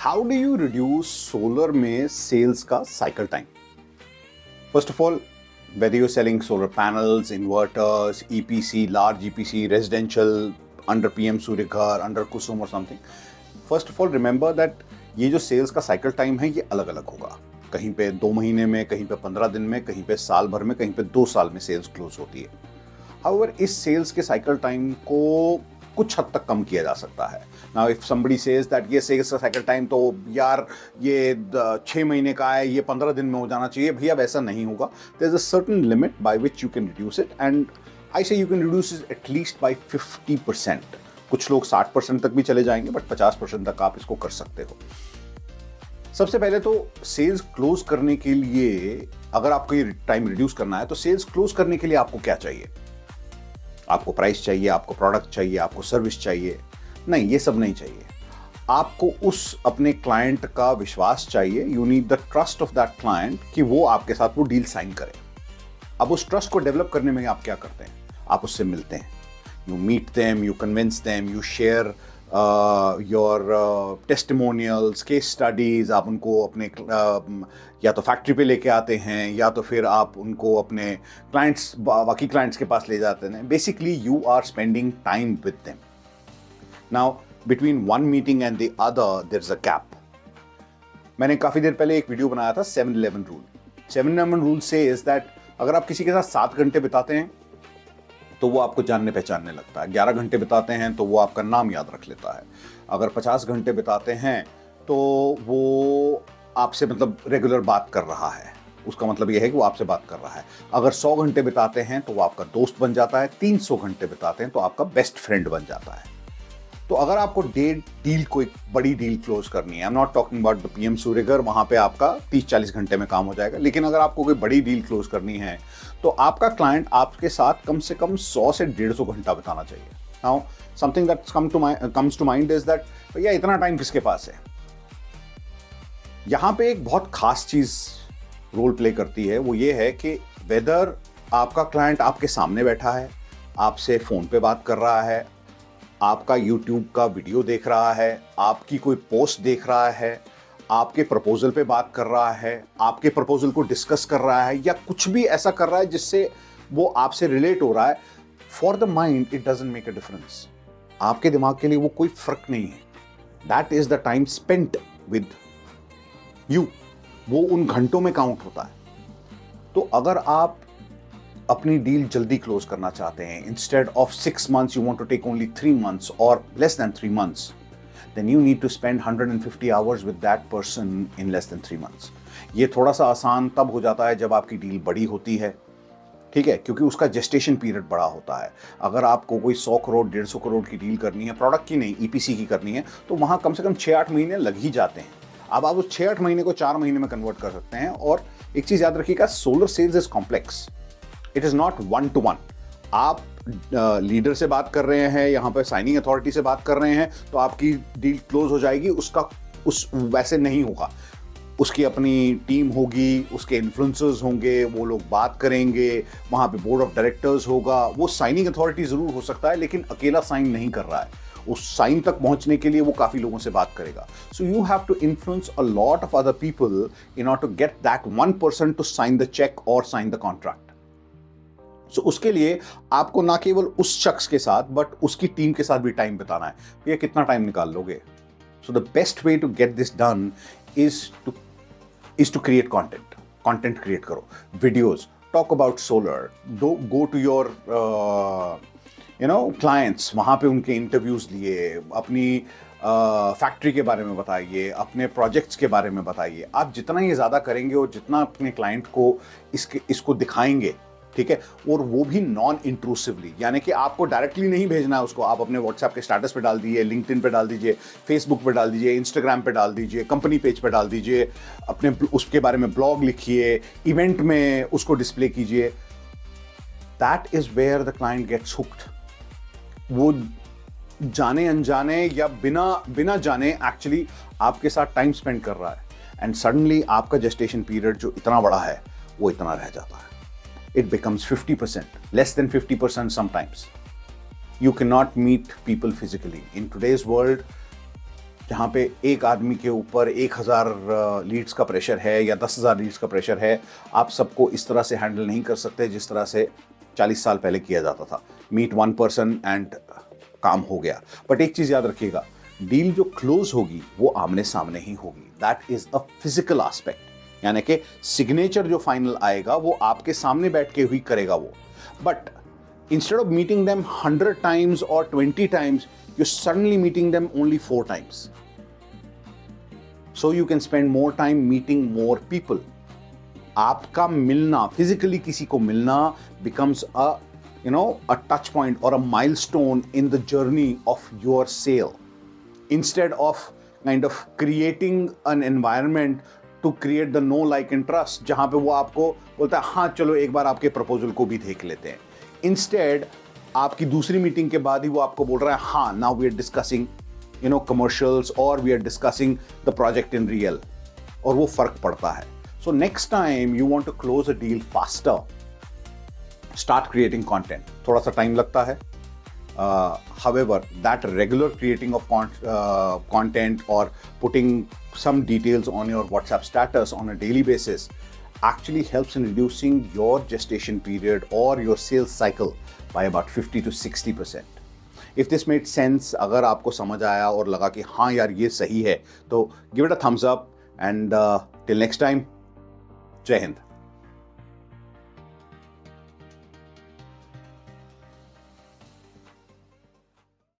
How do you reduce solar में sales का cycle time? First of all, whether you're selling solar panels, inverters, EPC, large EPC, residential, under PM Surya Ghar, under Kusum or something, first of all remember that ये जो sales का cycle time है ये अलग अलग होगा. कहीं पे 2 महीने में, कहीं पे 15 दिन में, कहीं पे साल भर में, कहीं पे 2 साल में सेल्स क्लोज होती है. हाउएवर इस सेल्स के साइकिल टाइम को कुछ हद तक कम किया जा सकता है. Now if somebody says that ये सेल्स का साइकिल टाइम तो यार ये 6 महीने का है, ये 15 दिन में हो जाना चाहिए, भैया वैसा नहीं होगा. There is a certain limit by which you can reduce it, and I say you can reduce it at least by 50%. कुछ लोग 60% तक भी चले जाएंगे, बट 50% तक आप इसको कर सकते हो. सबसे पहले तो सेल्स क्लोज करने के लिए, अगर आपको ये टाइम रिड्यूस करना है, तो सेल्स क्लोज करने के लिए आपको क्या चाहिए? आपको प्राइस चाहिए, आपको प्रोडक्ट चाहिए, आपको सर्विस चाहिए? नहीं, ये सब नहीं चाहिए. आपको उस अपने क्लाइंट का विश्वास चाहिए. You need the trust of that client कि वो आपके साथ वो डील साइन करे. अब उस ट्रस्ट को डेवलप करने में आप क्या करते हैं? आप उससे मिलते हैं. You meet them, you convince them, you share your testimonials, case studies. आप उनको अपने या तो फैक्ट्री पे लेके आते हैं, या तो फिर आप उनको अपने क्लाइंट्स, बाकी क्लाइंट्स के पास ले जाते हैं. Basically you are spending time with them. Now between one meeting and the other there is a gap. मैंने काफ़ी देर पहले एक वीडियो बनाया था 7-11 रूल. 7-11 रूल से इज दैट अगर आप किसी के साथ 7 घंटे बिताते हैं तो वो आपको जानने पहचानने लगता है. 11 घंटे बिताते हैं तो वो आपका नाम याद रख लेता है. अगर 50 घंटे बिताते हैं तो वो आपसे मतलब रेगुलर बात कर रहा है. उसका मतलब ये है कि वो आपसे बात कर रहा है. अगर 100 घंटे बिताते हैं तो वो आपका दोस्त बन जाता है. 300 घंटे बिताते हैं तो आपका बेस्ट फ्रेंड बन जाता है. तो अगर आपको डील कोई बड़ी डील क्लोज करनी है, I am not talking about the PM Suryaghar, वहां पे आपका 30-40 घंटे में काम हो जाएगा. लेकिन अगर आपको कोई बड़ी डील क्लोज करनी है तो आपका क्लाइंट आपके साथ कम से कम 100 से 150 घंटा बिताना चाहिए. Now something that comes to mind is that भैया इतना टाइम किसके पास है? यहां पे एक बहुत खास चीज रोल प्ले करती है. वो ये है कि वेदर आपका क्लाइंट आपके सामने बैठा है, आपसे फोन पे बात कर रहा है, आपका YouTube का वीडियो देख रहा है, आपकी कोई पोस्ट देख रहा है, आपके प्रपोजल पे बात कर रहा है, आपके प्रपोजल को डिस्कस कर रहा है, या कुछ भी ऐसा कर रहा है जिससे वो आपसे रिलेट हो रहा है. For the mind it doesn't make a difference. आपके दिमाग के लिए वो कोई फर्क नहीं है. That is the time spent with you. वो उन घंटों में काउंट होता है. तो अगर आप अपनी डील जल्दी क्लोज करना चाहते हैं, instead of 6 months you want to take only 3 months or less than 3 months, then you need to spend 150 hours with that person in less than 3 months. ये थोड़ा सा आसान तब हो जाता है जब आपकी डील बड़ी होती है, ठीक है, क्योंकि उसका जेस्टेशन पीरियड बड़ा होता है. अगर आपको कोई 100 करोड़ 150 करोड़ की डील करनी है, प्रोडक्ट की नहीं, EPC की करनी है, तो वहाँ कम से कम 6-8 महीने लग ही जाते हैं. अब आप उस 6-8 महीने को 4 महीने में कन्वर्ट कर सकते हैं. और एक चीज़ याद रखिएगा, solar cells is complex. It is not 1-to-1. आप लीडर से बात कर रहे हैं, यहाँ पर साइनिंग अथॉरिटी से बात कर रहे हैं, तो आपकी डील क्लोज हो जाएगी. उसका वैसे नहीं होगा. उसकी अपनी टीम होगी, उसके इन्फ्लुएंसर्स होंगे, वो लोग बात करेंगे, वहाँ पे बोर्ड ऑफ डायरेक्टर्स होगा. वो साइनिंग अथॉरिटी ज़रूर हो सकता है, लेकिन अकेला साइन नहीं कर रहा है. उस साइन तक पहुंचने के लिए वो काफ़ी लोगों से बात करेगा. So you have to influence a lot of other people in order to get that 1% to sign the cheque और साइन द कॉन्ट्रैक्ट. So, उसके लिए आपको ना केवल उस शख्स के साथ बट उसकी टीम के साथ भी टाइम बिताना है. ये कितना टाइम निकाल लोगे? So the best way to get this done is to create content create करो, videos, talk about solar, go to your clients, वहाँ पे उनके इंटरव्यूज लिए, अपनी फैक्ट्री के बारे में बताइए, अपने प्रोजेक्ट्स के बारे में बताइए. आप जितना ये ज़्यादा करेंगे और जितना अपने क्लाइंट को इसको दिखाएंगे, ठीक है, और वो भी नॉन इंट्रूसिवली, यानी कि आपको डायरेक्टली नहीं भेजना है उसको. आप अपने व्हाट्सएप के स्टेटस पे डाल दीजिए, लिंक्डइन पे डाल दीजिए, फेसबुक पे डाल दीजिए, इंस्टाग्राम पे डाल दीजिए, कंपनी पेज पे डाल दीजिए, अपने उसके बारे में ब्लॉग लिखिए, इवेंट में उसको डिस्प्ले कीजिए. That is where the client gets hooked. वो जाने अनजाने या बिना जाने एक्चुअली आपके साथ टाइम स्पेंड कर रहा है, एंड सडनली आपका जेस्टेशन पीरियड जो इतना बड़ा है वो इतना रह जाता है. It becomes 50%, less than 50% sometimes. You cannot meet people physically. In today's world, जहाँ पे एक आदमी के ऊपर 1000 लीड्स का प्रेशर है या 10,000 लीड्स का प्रेशर है, आप सबको इस तरह से हैंडल नहीं कर सकते जिस तरह से 40 साल पहले किया जाता था। मीट वन पर्सन एंड काम हो गया। बट एक चीज़ याद रखिएगा, डील जो क्लोज होगी वो आमने सामने ही होगी। That is a physical aspect, यानी कि सिग्नेचर जो फाइनल आएगा वो आपके सामने बैठ के हुई करेगा वो। But instead of meeting them 100 times or 20 times, you're suddenly meeting them only 4 times. So you can spend more time meeting more people. आपका मिलना, फिजिकली किसी को मिलना becomes a touch point or a milestone in the journey of your sale. Instead of kind of creating an environment to create the know, like and trust, जहाँ पे वो आपको बोलता है हाँ चलो एक बार आपके प्रपोजल को भी देख लेते हैं। इंस्टेड आपकी दूसरी मीटिंग के बाद ही वो आपको बोल रहा है हाँ now we are discussing commercials और we are discussing the project in real, और वो फर्क पड़ता है। So next time you want to close a deal faster, start creating content. थोड़ा सा टाइम लगता है, however that regular creating of content or putting some details on your WhatsApp status on a daily basis actually helps in reducing your gestation period or your sales cycle by about 50 to 60%. If this made sense, अगर आपको समझ आया और लगा कि हाँ यार ये सही है, तो give it a thumbs up and till next time, जय हिंद।